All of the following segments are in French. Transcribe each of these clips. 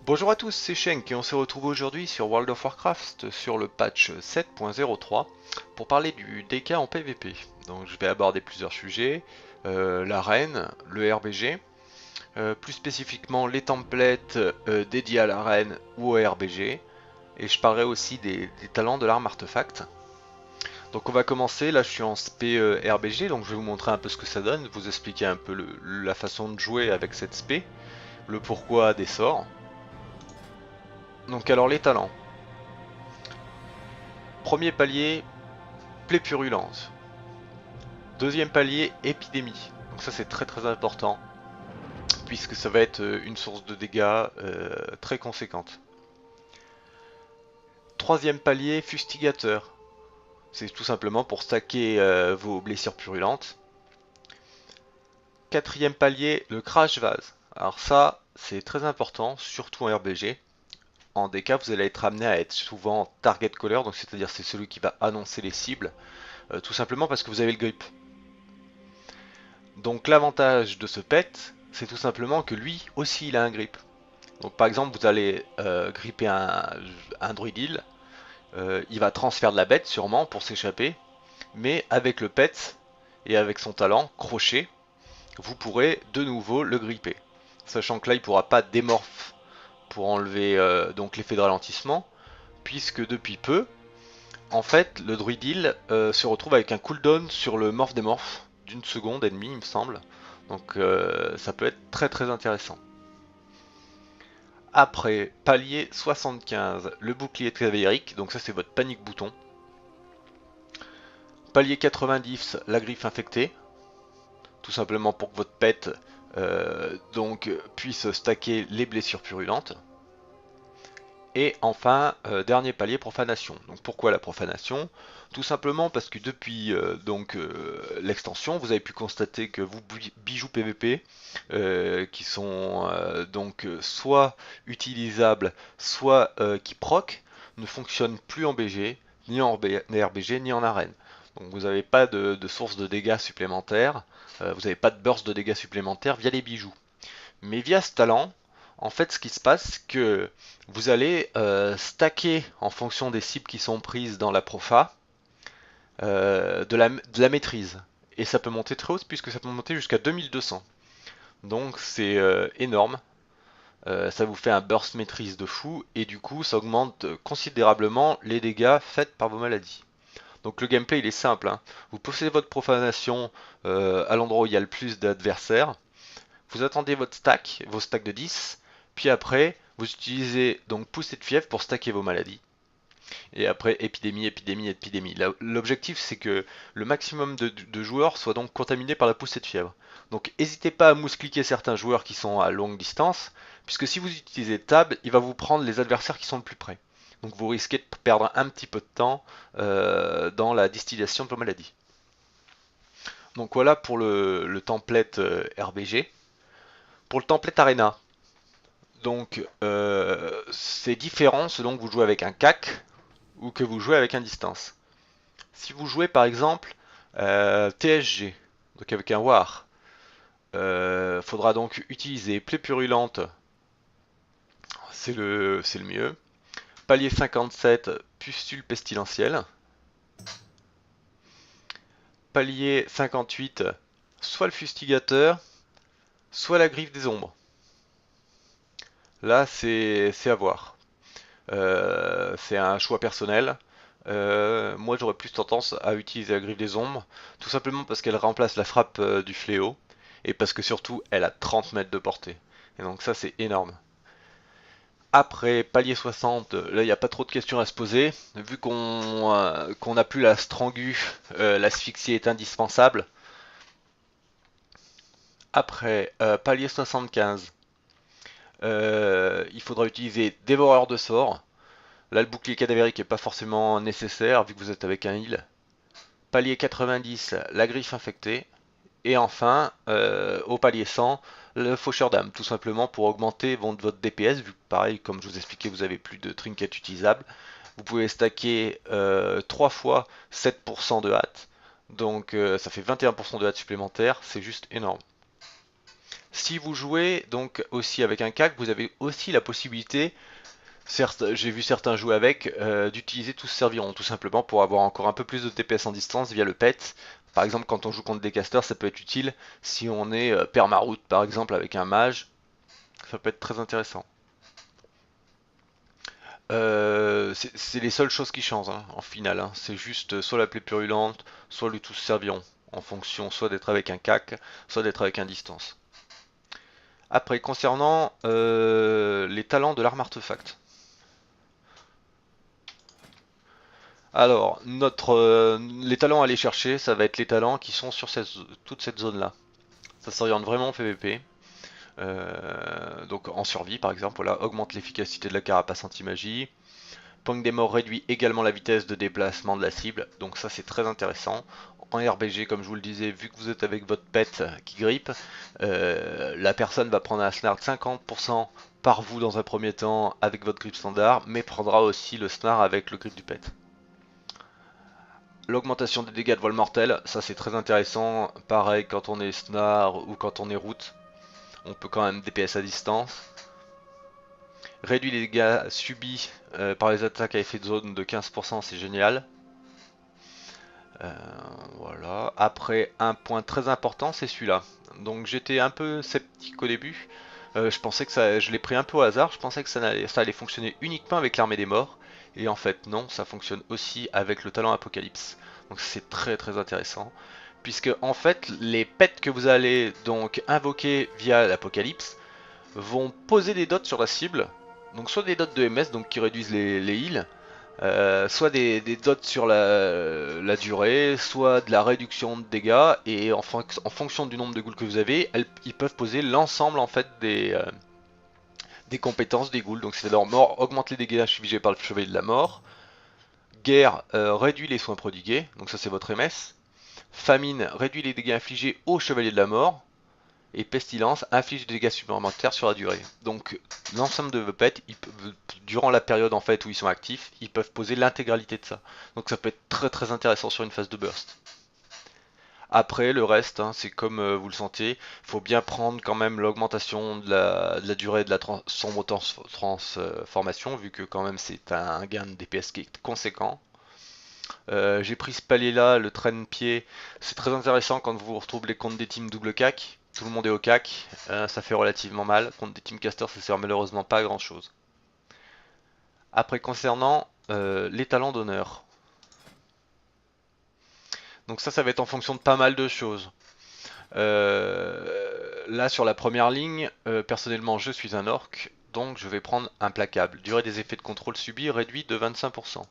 Bonjour à tous, c'est Shenk et on se retrouve aujourd'hui sur World of Warcraft sur le patch 7.03 pour parler du DK en PvP. Donc je vais aborder plusieurs sujets, l'arène, le RBG, plus spécifiquement les templates dédiés à l'arène ou au RBG, et je parlerai aussi des talents de l'arme artefact. Donc on va commencer, là je suis en SP RBG, donc je vais vous montrer un peu ce que ça donne, vous expliquer un peu la façon de jouer avec cette SP, le pourquoi des sorts. Donc alors les talents. Premier palier, plaie purulente. Deuxième palier, épidémie. Donc ça c'est très important, puisque ça va être une source de dégâts très conséquente. Troisième palier, fustigateur. C'est tout simplement pour stacker vos blessures purulentes. Quatrième palier, le crash vase. Alors ça, c'est très important, surtout en RBG. En DK, vous allez être amené à être souvent target caller, donc c'est-à-dire c'est celui qui va annoncer les cibles, tout simplement parce que vous avez le grip. Donc l'avantage de ce pet, c'est tout simplement que lui aussi il a un grip. Donc par exemple vous allez gripper un druidil, il va transférer de la bête sûrement pour s'échapper, mais avec le pet et avec son talent, crochet, vous pourrez de nouveau le gripper. Sachant que là il ne pourra pas démorph pour enlever donc l'effet de ralentissement, puisque depuis peu, en fait le druidil se retrouve avec un cooldown sur le morph démorph d'une seconde et demie il me semble. Donc ça peut être très intéressant. Après, palier 75, le bouclier cadavérique, donc ça c'est votre panique bouton. Palier 90, la griffe infectée, tout simplement pour que votre pet puisse stacker les blessures purulentes. Et enfin, dernier palier, profanation. Donc pourquoi la profanation? Tout simplement parce que depuis l'extension, vous avez pu constater que vos bijoux PVP, qui sont soit utilisables, soit qui proc, ne fonctionnent plus en BG, ni en RBG, ni en arène. Donc vous n'avez pas de source de dégâts supplémentaires, vous n'avez pas de burst de dégâts supplémentaires via les bijoux. Mais via ce talent, en fait, ce qui se passe, c'est que vous allez stacker en fonction des cibles qui sont prises dans la profa de la maîtrise. Et ça peut monter très haut puisque ça peut monter jusqu'à 2200. Donc c'est énorme. Ça vous fait un burst maîtrise de fou et du coup ça augmente considérablement les dégâts faits par vos maladies. Donc le gameplay il est simple, hein. Vous posez votre profanation à l'endroit où il y a le plus d'adversaires. Vous attendez votre stack, vos stacks de 10, puis après, vous utilisez donc poussée de fièvre pour stacker vos maladies. Et après, épidémie. L'objectif, c'est que le maximum de joueurs soient donc contaminés par la poussée de fièvre. Donc n'hésitez pas à mousse-cliquer certains joueurs qui sont à longue distance, puisque si vous utilisez Tab, il va vous prendre les adversaires qui sont le plus près. Donc vous risquez de perdre un petit peu de temps dans la distillation de vos maladies. Donc voilà pour le template RBG. Pour le template Arena, donc c'est différent selon que vous jouez avec un CAC ou que vous jouez avec un distance. Si vous jouez par exemple TSG, donc avec un War, faudra donc utiliser plaie purulente, c'est le mieux. Palier 57, pustule pestilentielle. Palier 58, soit le fustigateur, soit la griffe des ombres. Là c'est à voir. C'est un choix personnel. Moi j'aurais plus tendance à utiliser la griffe des ombres, tout simplement parce qu'elle remplace la frappe du fléau, et parce que surtout elle a 30 mètres de portée. Et donc ça c'est énorme. Après palier 60, là il n'y a pas trop de questions à se poser, vu qu'on n'a plus la strangu, l'asphyxie est indispensable. Après palier 75, il faudra utiliser dévoreur de sorts. Là, le bouclier cadavérique n'est pas forcément nécessaire vu que vous êtes avec un heal. Palier 90, la griffe infectée. Et enfin, au palier 100, le faucheur d'âme, tout simplement pour augmenter votre DPS, vu que pareil, comme je vous expliquais, vous avez plus de trinkets utilisables. Vous pouvez stacker 3 fois 7% de hâte. Donc ça fait 21% de hâte supplémentaire, c'est juste énorme. Si vous jouez donc aussi avec un CAC, vous avez aussi la possibilité, certes, j'ai vu certains jouer avec, d'utiliser tous Serviron tout simplement pour avoir encore un peu plus de DPS en distance via le pet. Par exemple, quand on joue contre des casters, ça peut être utile si on est permaroute par exemple avec un mage, ça peut être très intéressant. C'est les seules choses qui changent hein, en finale, hein. C'est juste soit la plaie purulente, soit le tous Serviron, en fonction soit d'être avec un CAC, soit d'être avec un distance. Après, concernant les talents de l'arme artefact. Alors, les talents à aller chercher, ça va être les talents qui sont sur toute cette zone-là. Ça s'oriente vraiment en PvP. Donc en survie par exemple, voilà, augmente l'efficacité de la carapace anti-magie. Pogne des morts réduit également la vitesse de déplacement de la cible, donc ça c'est très intéressant. En RBG, comme je vous le disais, vu que vous êtes avec votre pet qui grippe, la personne va prendre un snare de 50% par vous dans un premier temps avec votre grip standard, mais prendra aussi le snare avec le grip du pet. L'augmentation des dégâts de vol mortel, ça c'est très intéressant, pareil quand on est snare ou quand on est route, on peut quand même DPS à distance. Réduit les dégâts subis par les attaques à effet de zone de 15%, c'est génial. Voilà. Après, un point très important, c'est celui-là. Donc j'étais un peu sceptique au début. Je pensais que je l'ai pris un peu au hasard. Je pensais que ça allait fonctionner uniquement avec l'armée des morts. Et en fait, non, ça fonctionne aussi avec le talent Apocalypse. Donc c'est très très intéressant. Puisque en fait, les pets que vous allez donc invoquer via l'Apocalypse vont poser des dots sur la cible. Donc soit des dots de MS donc qui réduisent les heals, soit des dots sur la durée, soit de la réduction de dégâts, et en fonction du nombre de ghouls que vous avez, ils peuvent poser l'ensemble en fait des compétences des ghouls. Donc c'est-à-dire mort augmente les dégâts infligés par le chevalier de la mort, guerre réduit les soins prodigués, donc ça c'est votre MS, famine réduit les dégâts infligés au chevalier de la mort, et pestilence inflige des dégâts supplémentaires sur la durée. Donc l'ensemble de vos pets, durant la période en fait où ils sont actifs, ils peuvent poser l'intégralité de ça. Donc ça peut être très très intéressant sur une phase de burst. Après le reste, hein, c'est comme vous le sentez, il faut bien prendre quand même l'augmentation de la durée de la sombre transformation, vu que quand même c'est un gain de DPS qui est conséquent. J'ai pris ce palier là, le train pied, c'est très intéressant quand vous vous retrouvez contre des teams double cac, tout le monde est au cac, ça fait relativement mal, contre des team casters ça sert malheureusement pas à grand chose. Après concernant les talents d'honneur, donc ça va être en fonction de pas mal de choses. Là sur la première ligne, personnellement je suis un orc, donc je vais prendre implacable, durée des effets de contrôle subis réduite de 25%.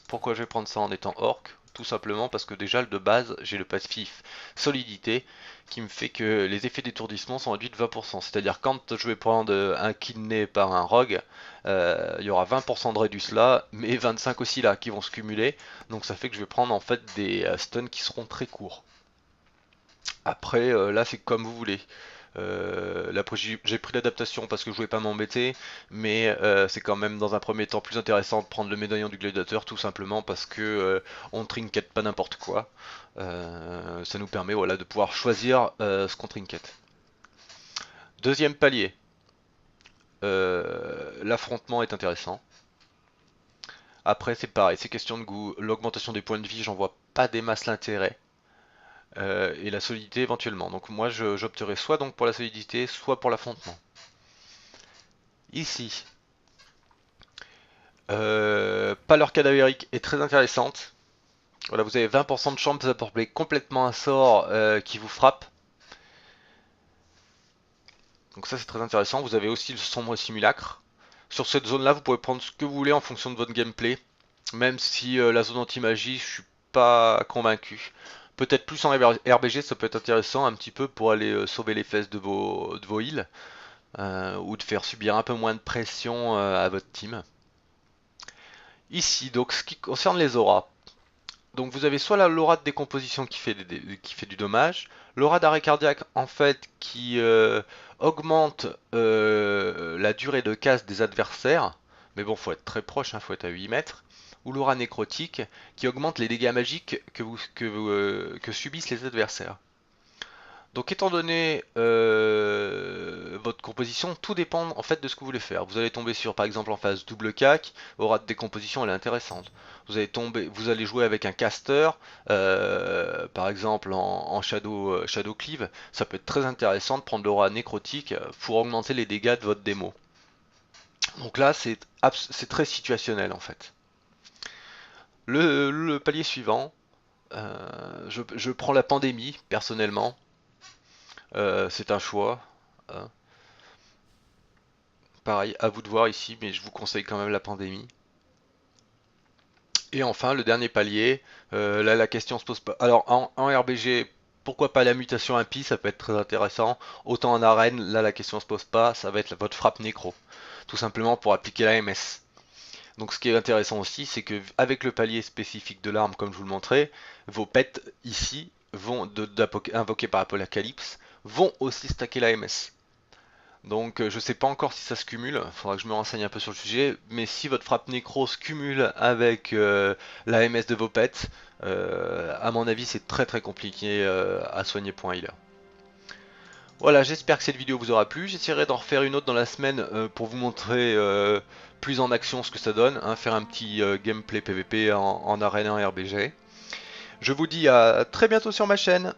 Pourquoi je vais prendre ça en étant orc? Tout simplement parce que déjà de base j'ai le passif solidité qui me fait que les effets d'étourdissement sont réduits de 20%. C'est-à-dire quand je vais prendre un kidney par un rogue, il y aura 20% de réduce là, mais 25 aussi là qui vont se cumuler. Donc ça fait que je vais prendre en fait des stuns qui seront très courts. Après là c'est comme vous voulez. Là j'ai pris l'adaptation parce que je voulais pas m'embêter, mais c'est quand même dans un premier temps plus intéressant de prendre le médaillon du gladiateur tout simplement parce que on trinket pas n'importe quoi. Ça nous permet voilà, de pouvoir choisir ce qu'on trinket. Deuxième palier, l'affrontement est intéressant. Après c'est pareil, c'est question de goût. L'augmentation des points de vie, j'en vois pas des masses l'intérêt. Et la solidité éventuellement. Donc moi j'opterai soit donc pour la solidité, soit pour l'affrontement. Ici, pâleur cadavérique est très intéressante. Voilà, vous avez 20% de chance d'apporter complètement un sort qui vous frappe. Donc ça c'est très intéressant. Vous avez aussi le sombre simulacre. Sur cette zone là vous pouvez prendre ce que vous voulez en fonction de votre gameplay. Même si la zone anti-magie je suis pas convaincu. Peut-être plus en RBG ça peut être intéressant un petit peu pour aller sauver les fesses de vos heals. Ou de faire subir un peu moins de pression à votre team. Ici, donc ce qui concerne les auras. Donc vous avez soit l'aura de décomposition qui fait du dommage, l'aura d'arrêt cardiaque en fait qui augmente la durée de casse des adversaires, mais bon faut être très proche, hein, faut être à 8 mètres, ou l'aura nécrotique qui augmente les dégâts magiques que subissent les adversaires. Donc étant donné votre composition, tout dépend en fait de ce que vous voulez faire. Vous allez tomber sur par exemple en phase double cac, aura de décomposition elle est intéressante. Vous allez jouer avec un caster, par exemple en shadow cleave, ça peut être très intéressant de prendre l'aura nécrotique pour augmenter les dégâts de votre démo. Donc là c'est très situationnel en fait. Le palier suivant, je prends la pandémie personnellement. C'est un choix. Hein. Pareil, à vous de voir ici, mais je vous conseille quand même la pandémie. Et enfin, le dernier palier, là la question se pose pas. Alors en RBG, pourquoi pas la mutation impie, ça peut être très intéressant. Autant en arène, là la question se pose pas, ça va être votre frappe nécro. Tout simplement pour appliquer la MS. Donc ce qui est intéressant aussi, c'est que avec le palier spécifique de l'arme, comme je vous le montrais, vos pets ici, invoqués par Apocalypse, vont aussi stacker la MS. Donc je sais pas encore si ça se cumule, faudra que je me renseigne un peu sur le sujet, mais si votre frappe nécro se cumule avec la MS de vos pets, à mon avis c'est très très compliqué à soigner pour un healer. Voilà, j'espère que cette vidéo vous aura plu, j'essaierai d'en refaire une autre dans la semaine pour vous montrer plus en action ce que ça donne, hein, faire un petit gameplay PVP en arène en RBG. Je vous dis à très bientôt sur ma chaîne.